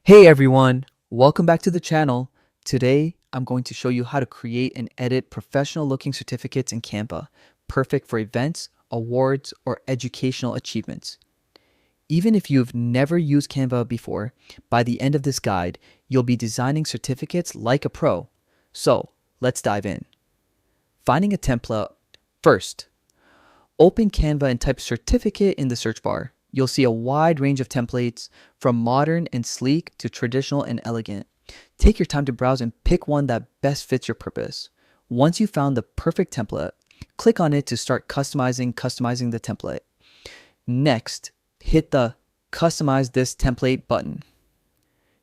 Hey everyone, welcome back to the channel. Today, I'm going to show you how to create and edit professional looking certificates in Canva, perfect for events, awards, or educational achievements. Even if you've never used Canva before, by the end of this guide, you'll be designing certificates like a pro. So, let's dive in. Finding a template. First, open Canva and type certificate in the search bar. You'll see a wide range of templates, from modern and sleek to traditional and elegant. Take your time to browse and pick one that best fits your purpose. Once you've found the perfect template, click on it to start customizing the template. Next, hit the Customize this template button.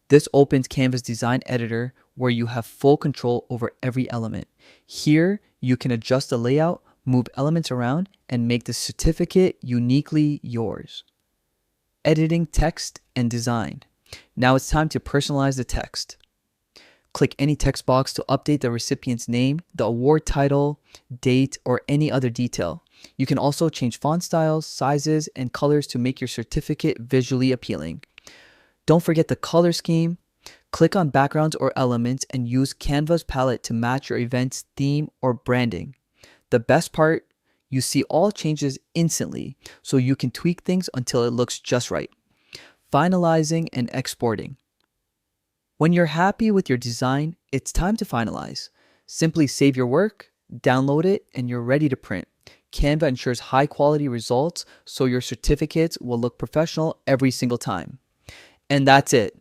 This opens Canva's design editor where you have full control over every element. Here, you can adjust the layout, move elements around, and make the certificate uniquely yours. Editing text and design. Now it's time to personalize the text. Click any text box to update the recipient's name, the award title, date, or any other detail. You can also change font styles, sizes, and colors to make your certificate visually appealing. Don't forget the color scheme. Click on backgrounds or elements and use Canva's palette to match your event's theme or branding. The best part, you see all changes instantly, so you can tweak things until it looks just right. Finalizing and exporting. When you're happy with your design, it's time to finalize. Simply save your work, download it, and you're ready to print. Canva ensures high quality results, so your certificates will look professional every single time. And that's it.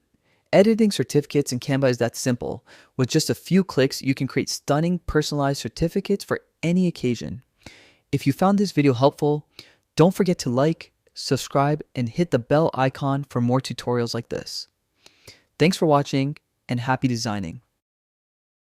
Editing certificates in Canva is that simple. With just a few clicks, you can create stunning personalized certificates for any occasion. If you found this video helpful, don't forget to like, subscribe, and hit the bell icon for more tutorials like this. Thanks for watching and happy designing.